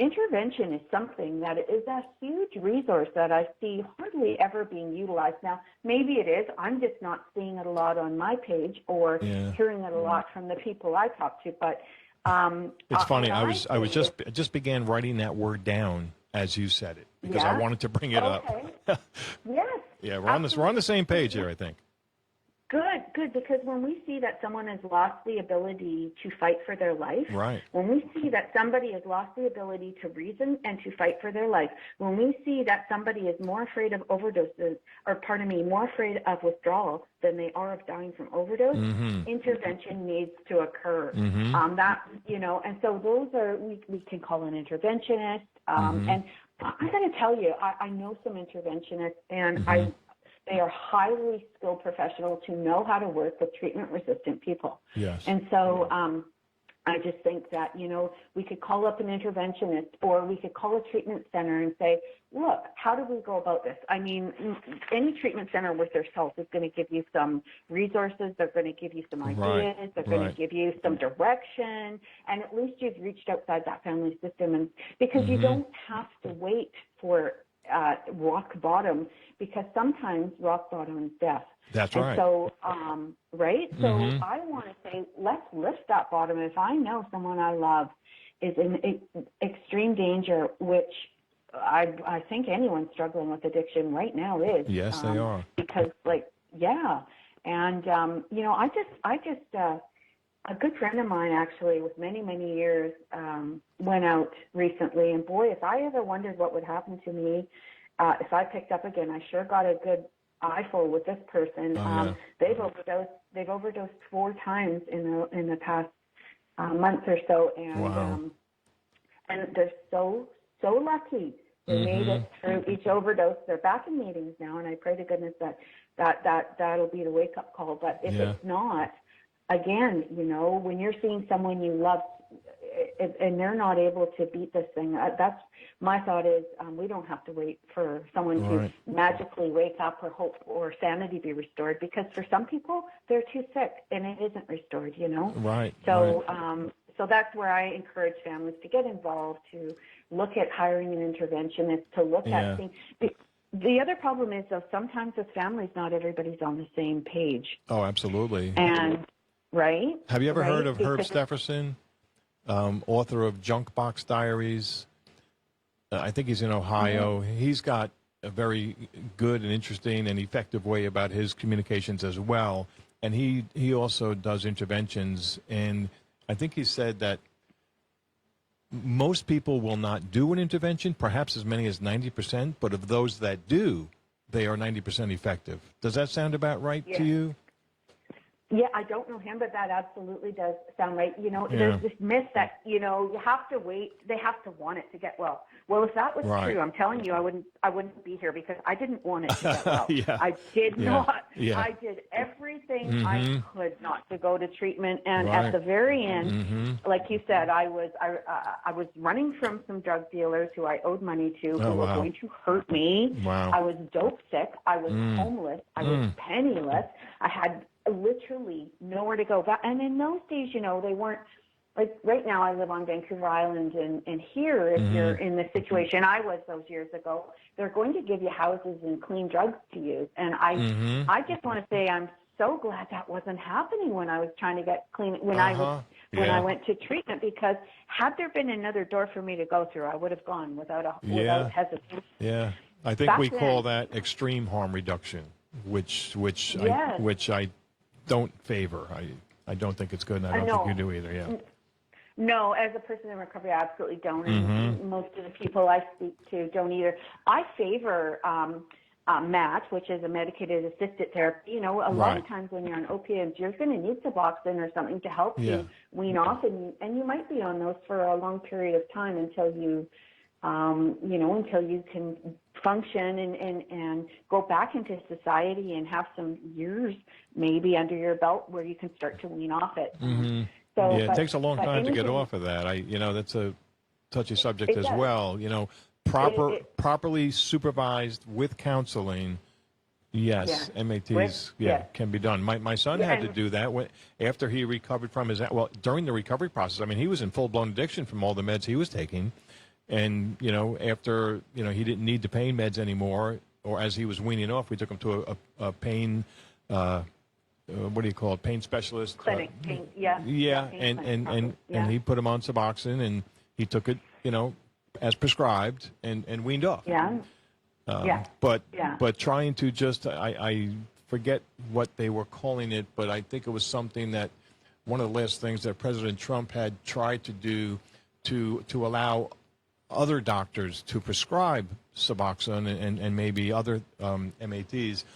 intervention is something that is a huge resource that I see hardly ever being utilized. Now, maybe it is. I'm just not seeing it a lot on my page or hearing it a lot from the people I talk to. But it's funny. I was just began writing that word down as you said it because I wanted to bring it up. Yes. Yeah, we're on the same page here, I think. Good, because when we see that someone has lost the ability to fight for their life, when we see that somebody has lost the ability to reason and to fight for their life, when we see that somebody is more afraid of overdoses, more afraid of withdrawal than they are of dying from overdose, intervention needs to occur. And so those are, we can call an interventionist, and I got to tell you, I know some interventionists, and they are highly skilled professionals who know how to work with treatment-resistant people. Yes. And so I just think that, we could call up an interventionist or we could call a treatment center and say, look, how do we go about this? I mean, any treatment center worth their salt is going to give you some resources. They're going to give you some ideas. They're going to give you some direction. And at least you've reached outside that family system. And because you don't have to wait for rock bottom, because sometimes rock bottom is death. That's right. So, right? So I want to say, let's lift that bottom. If I know someone I love is in extreme danger, which I think anyone struggling with addiction right now is. Yes, they are. Because, and, I just a good friend of mine, actually, with many, many years, went out recently. And, boy, if I ever wondered what would happen to me if I picked up again, I sure got a good eyeful with this person. They've overdosed 4 times in the past month or so, and and they're so lucky they made it through each overdose. They're back in meetings now, and I pray to goodness that'll be the wake up call. But if it's not, again, when you're seeing someone you love and they're not able to beat this thing, that's my thought is we don't have to wait for someone to magically wake up or hope or sanity be restored, because for some people they're too sick and it isn't restored, Right. So so that's where I encourage families to get involved, to look at hiring an interventionist, to look at things. The other problem is, though, sometimes with families, not everybody's on the same page. Oh, absolutely. And have you ever heard of Herb Stephenson, author of Junk Box Diaries? I think he's in Ohio. He's got a very good and interesting and effective way about his communications as well. And he also does interventions. And I think he said that most people will not do an intervention, perhaps as many as 90%, but of those that do, they are 90% effective. Does that sound about right to you? Yeah, I don't know him, but that absolutely does sound right. There's this myth that, you have to wait. They have to want it to get well. Well, if that was true, I'm telling you, I wouldn't be here, because I didn't want it to get well. I did not. Yeah. I did everything I could not to go to treatment. And at the very end, like you said, I was running from some drug dealers who I owed money to, who were going to hurt me. Wow. I was dope sick. I was homeless. I was penniless. I had literally nowhere to go back. And in those days, they weren't like right now. I live on Vancouver Island, and here, if you're in the situation I was those years ago, they're going to give you houses and clean drugs to use. And I just want to say I'm so glad that wasn't happening when I was trying to get clean, when I went to treatment, because had there been another door for me to go through, I would have gone without hesitation. Yeah, I think we call that extreme harm reduction, which I don't favor. I don't think it's good, and I don't think you do either. Yeah. No, as a person in recovery, I absolutely don't, and most of the people I speak to don't either. I favor MAT, which is a medicated assisted therapy. A lot of times when you're on opiates, you're going to need Suboxone or something to help you wean off, and you might be on those for a long period of time until you until you can function and go back into society and have some years maybe under your belt where you can start to wean off it. So, it takes a long time to get off of that. That's a touchy subject as well. Properly supervised with counseling. Yes, MATs, can be done. My son had to do that after he recovered from during the recovery process. I mean, he was in full-blown addiction from all the meds he was taking. And, after, he didn't need the pain meds anymore, or as he was weaning off, we took him to a pain, what do you call it, pain specialist. Clinic, and he put him on Suboxone, and he took it, as prescribed, and weaned off. But trying to just, I forget what they were calling it, but I think it was something that one of the last things that President Trump had tried to do to allow other doctors to prescribe Suboxone and maybe other MATs,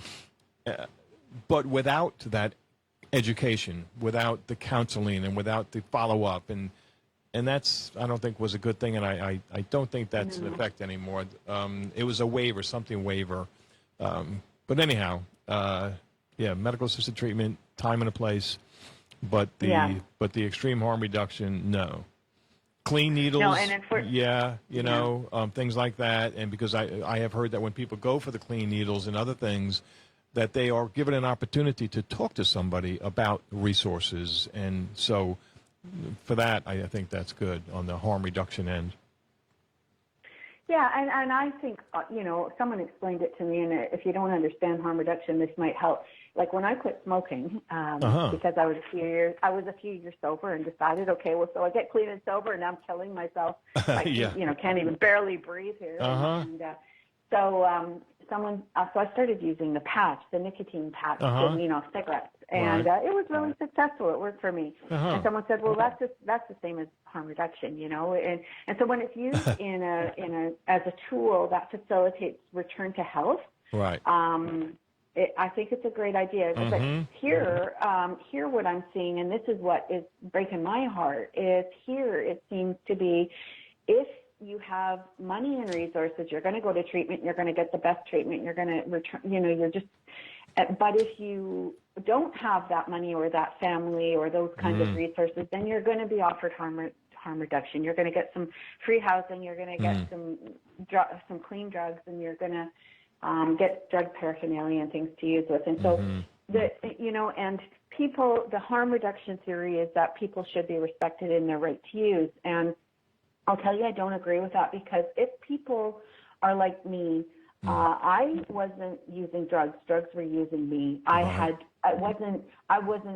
but without that education, without the counseling, and without the follow-up. And that's, I don't think, was a good thing, and I don't think that's in effect anymore. It was a waiver, But anyhow, medical-assisted treatment, time and a place. but the extreme harm reduction, no. Clean needles, No, and things like that. And because I have heard that when people go for the clean needles and other things, that they are given an opportunity to talk to somebody about resources. And so for that, I think that's good on the harm reduction end. Yeah, and I think, someone explained it to me, and if you don't understand harm reduction, this might help. Like when I quit smoking, because I was a few years sober and decided, okay, well, so I get clean and sober, and I'm killing myself. I, can't even barely breathe here. And so I started using the patch, the nicotine patch, cigarettes. And it was really successful. It worked for me. And someone said, well, that's the same as harm reduction, And so when it's used as a tool that facilitates return to health, right. I think it's a great idea. But here what I'm seeing, and this is what is breaking my heart, is here it seems to be if you have money and resources, you're going to go to treatment, you're going to get the best treatment, you're going to return, but if you don't have that money or that family or those kinds of resources, then you're going to be offered harm reduction. You're going to get some free housing, you're going to get some clean drugs, and you're going to get drug paraphernalia and things to use with. And so, and people, the harm reduction theory is that people should be respected in their right to use. And I'll tell you, I don't agree with that, because if people are like me, I wasn't using drugs. Drugs were using me. I wasn't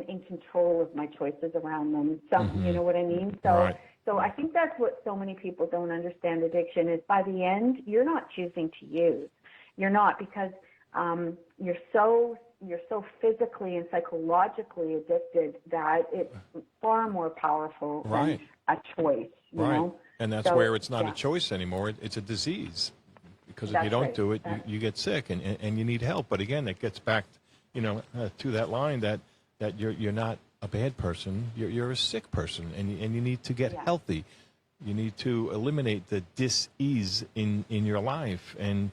in control of my choices around them. You know what I mean? So I think that's what so many people don't understand addiction is by the end, you're not choosing to use. You're not, because you're so physically and psychologically addicted that it's far more powerful than a choice. You know? And that's where it's not a choice anymore. It's a disease. Because if you don't do it, you get sick and you need help. But again, it gets back, to that line that you're not a bad person. You're a sick person, and you need to get healthy. You need to eliminate the dis-ease in your life. And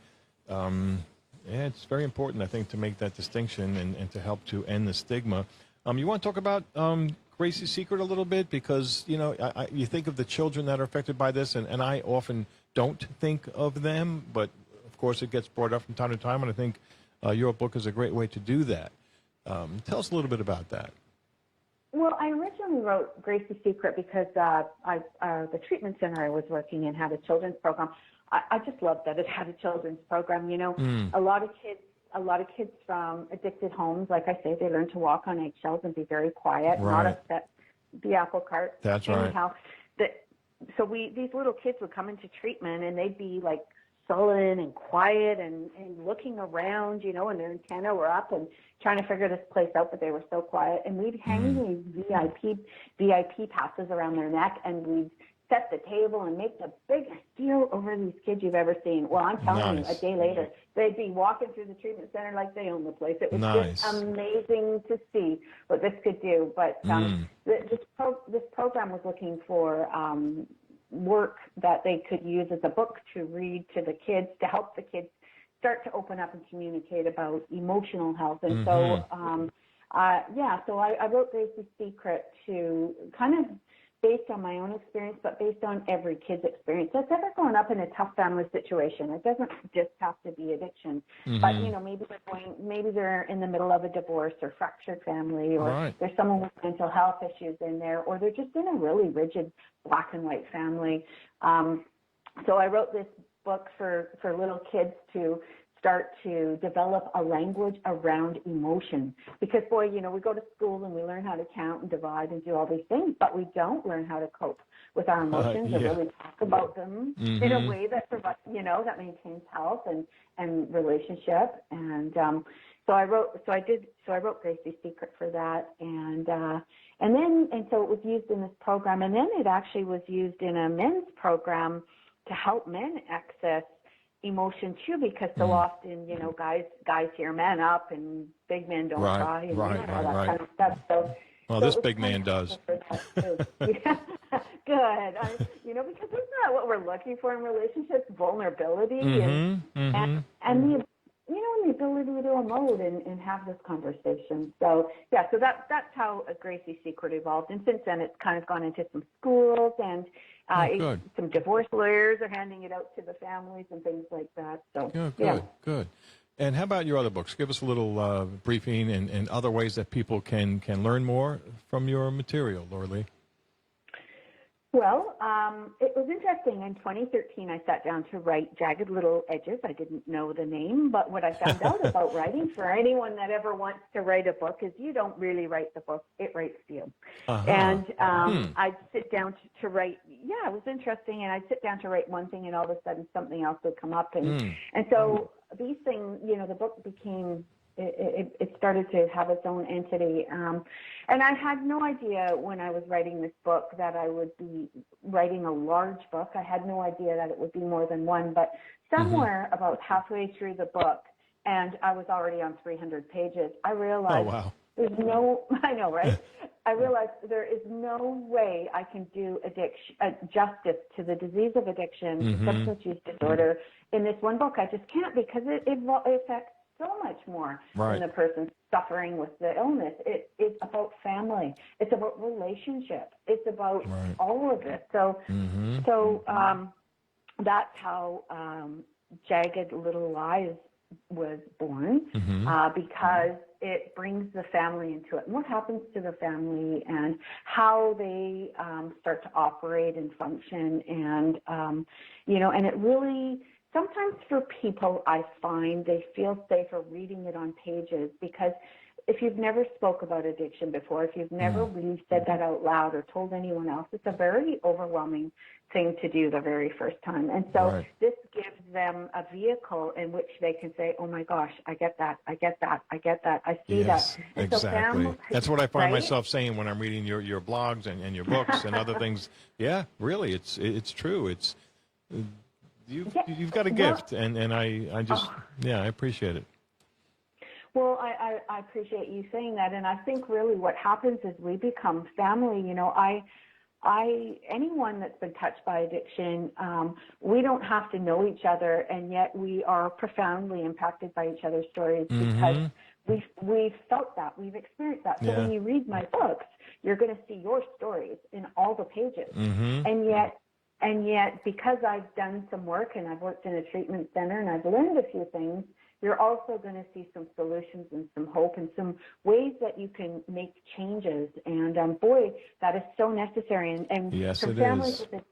it's very important, I think, to make that distinction and to help to end the stigma. You want to talk about Gracie's Secret a little bit? Because, you think of the children that are affected by this, and I often don't think of them, but of course it gets brought up from time to time, and I think your book is a great way to do that. Tell us a little bit about that. Well, I originally wrote Gracie's Secret because the treatment center I was working in had a children's program. I just loved that it had a children's program. A lot of kids from addicted homes, like I say, they learn to walk on eggshells and be very quiet, not upset the apple cart. That's anyhow, so these little kids would come into treatment and they'd be like sullen and quiet and looking around, and their antennae were up and trying to figure this place out, but they were so quiet. And we'd hang these VIP passes around their neck, and we'd set the table and make the biggest deal over these kids you've ever seen. Well, I'm telling you, a day later, they'd be walking through the treatment center like they own the place. It was just amazing to see what this could do. But this program was looking for work that they could use as a book to read to the kids, to help the kids start to open up and communicate about emotional health. And so I wrote Gracie's Secret to kind of based on my own experience, but based on every kid's experience that's ever grown up in a tough family situation. It doesn't just have to be addiction, but maybe they're in the middle of a divorce or fractured family, or there's someone with mental health issues in there, or they're just in a really rigid black and white family. So I wrote this book for little kids to start to develop a language around emotion. Because, boy, we go to school and we learn how to count and divide and do all these things, but we don't learn how to cope with our emotions or really talk about them in a way that provides, that maintains health and relationship. And so I wrote Gracie's Secret for that. And so it was used in this program. And then it actually was used in a men's program to help men access emotion too, because so often, guys hear man up and big men don't cry and that kind of stuff. So this big man does. Yeah, good. Because isn't that what we're looking for in relationships? Vulnerability and the the ability to emote and have this conversation. So yeah, so that's how Gracie's Secret evolved, and since then it's kind of gone into some schools, and some divorce lawyers are handing it out to the families and things like that. So good. And how about your other books? Give us a little briefing and other ways that people can learn more from your material, Lorelie. Well, it was interesting. In 2013, I sat down to write Jagged Little Edges. I didn't know the name, but what I found out about writing, for anyone that ever wants to write a book, is you don't really write the book, it writes you. And I'd sit down to write, it was interesting, and I'd sit down to write one thing, and all of a sudden something else would come up. And so these things, the book became... It started to have its own entity. And I had no idea when I was writing this book that I would be writing a large book. I had no idea that it would be more than one. But somewhere about halfway through the book, and I was already on 300 pages, I realized there's no, I know, right? I realized there is no way I can do justice to the disease of addiction, substance use disorder, in this one book. I just can't, because it affects so much more than the person suffering with the illness. It's about family. It's about relationship. It's about all of it. So, that's how Jagged Little Lies was born, because it brings the family into it, and what happens to the family, and how they start to operate and function, and and it really. Sometimes for people, I find they feel safer reading it on pages, because if you've never spoke about addiction before, if you've never really said that out loud or told anyone else, it's a very overwhelming thing to do the very first time. And so this gives them a vehicle in which they can say, oh my gosh, I get that, I get that, I get that, I see that. And exactly. So that's what I find myself saying when I'm reading your blogs and your books and other things. Yeah, really, it's true. You've got a gift, and I just, I appreciate it. Well, I appreciate you saying that, and I think really what happens is we become family. Anyone that's been touched by addiction, we don't have to know each other, and yet we are profoundly impacted by each other's stories, because we've felt that, we've experienced that. So when you read my books, you're going to see your stories in all the pages, and yet, because I've done some work and I've worked in a treatment center and I've learned a few things, you're also going to see some solutions and some hope and some ways that you can make changes. And boy, that is so necessary. And yes, for it families is.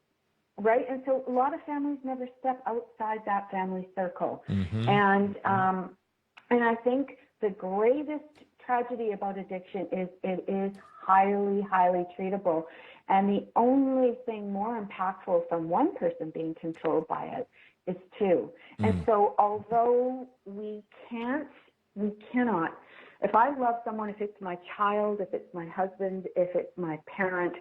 Right? And so a lot of families never step outside that family circle. And I think the greatest tragedy about addiction is it is highly, highly treatable. And the only thing more impactful from one person being controlled by it is two. And so although we cannot, if I love someone, if it's my child, if it's my husband, if it's my parent,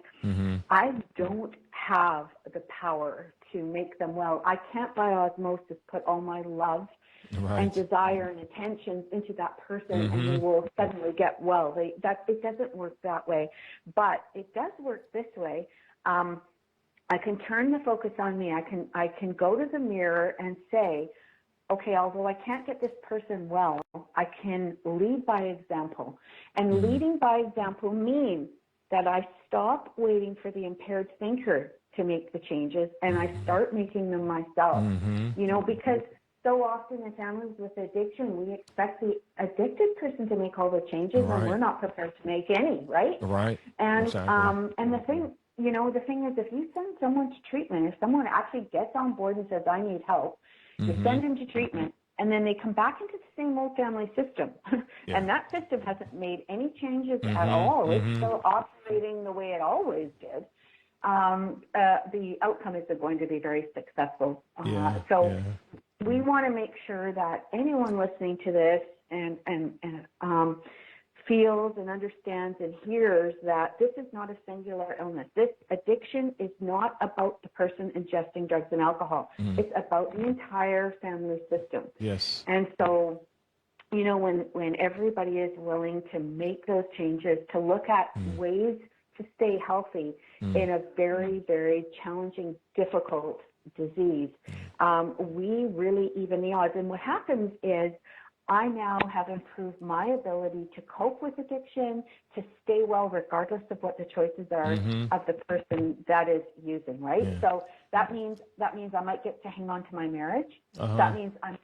I don't have the power to make them well. I can't by osmosis put all my love and desire and attention into that person, and they will suddenly get well. It doesn't work that way, but it does work this way. I can turn the focus on me. I can go to the mirror and say, okay, although I can't get this person well, I can lead by example. And leading by example means that I stop waiting for the impaired thinker to make the changes, and I start making them myself. Because so often in families with addiction, we expect the addicted person to make all the changes, and we're not prepared to make any, right? And and the thing is, if you send someone to treatment, if someone actually gets on board and says, I need help, you send them to treatment, and then they come back into the same old family system, and that system hasn't made any changes at all. It's still operating the way it always did. The outcome isn't going to be very successful. We want to make sure that anyone listening to this and feels and understands and hears that this is not a singular illness. This addiction is not about the person ingesting drugs and alcohol. It's about the entire family system. Yes. And so, when everybody is willing to make those changes, to look at ways to stay healthy in a very, very challenging, difficult disease, we really even the odds. And what happens is I now have improved my ability to cope with addiction, to stay well regardless of what the choices are of the person that is using, right? Yeah. So that means I might get to hang on to my marriage. That means I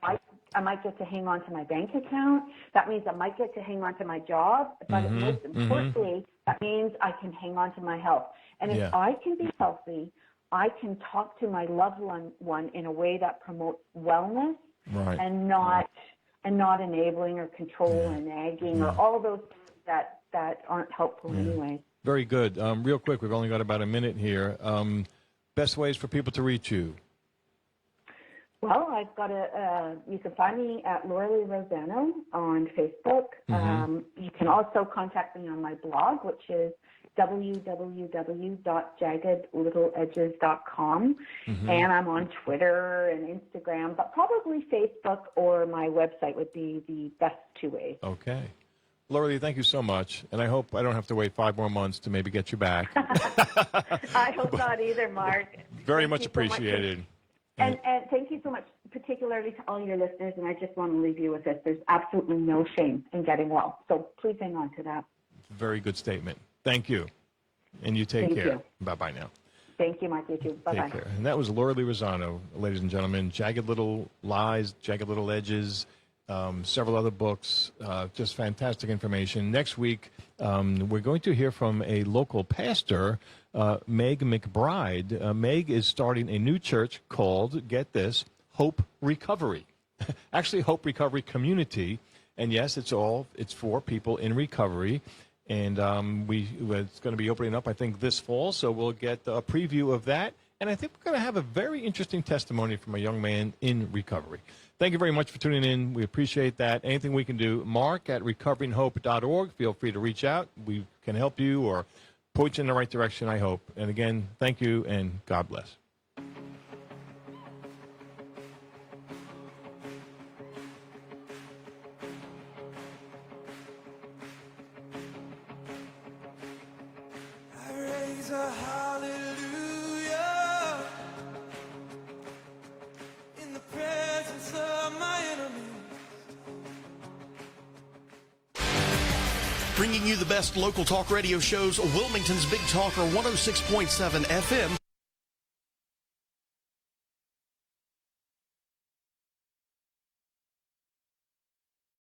might get to hang on to my bank account. That means I might get to hang on to my job. But most importantly, that means I can hang on to my health. And if I can be healthy, I can talk to my loved one in a way that promotes wellness and not enabling or control or nagging or all those things that aren't helpful anyway. Very good. Real quick, we've only got about a minute here. Best ways for people to reach you? Well, I've got you can find me at Lorelie Rozzano on Facebook. You can also contact me on my blog, which is www.jaggedlittleedges.com. And I'm on Twitter and Instagram, but probably Facebook or my website would be the best two ways. Okay. Lorelie, thank you so much. And I hope I don't have to wait 5 more months to maybe get you back. I hope not either, Mark. Very much appreciated. And thank you so much, particularly to all your listeners. And I just want to leave you with this. There's absolutely no shame in getting well. So please hang on to that. Very good statement. Thank you. And you take care. You. Bye-bye now. Thank you, Mark. You too. Bye-bye. Take care. And that was Lorelie Rozzano, ladies and gentlemen. Jagged Little Lies, Jagged Little Edges, several other books, just fantastic information. Next week, we're going to hear from a local pastor, Meg McBride. Meg is starting a new church called, get this, Hope Recovery. Actually, Hope Recovery Community. And yes, it's for people in recovery. And it's going to be opening up, I think, this fall. So we'll get a preview of that. And I think we're going to have a very interesting testimony from a young man in recovery. Thank you very much for tuning in. We appreciate that. Anything we can do, Mark at recoveringhope.org. Feel free to reach out. We can help you or point you in the right direction, I hope. And again, thank you and God bless. Bringing you the best local talk radio shows, Wilmington's Big Talker 106.7 FM,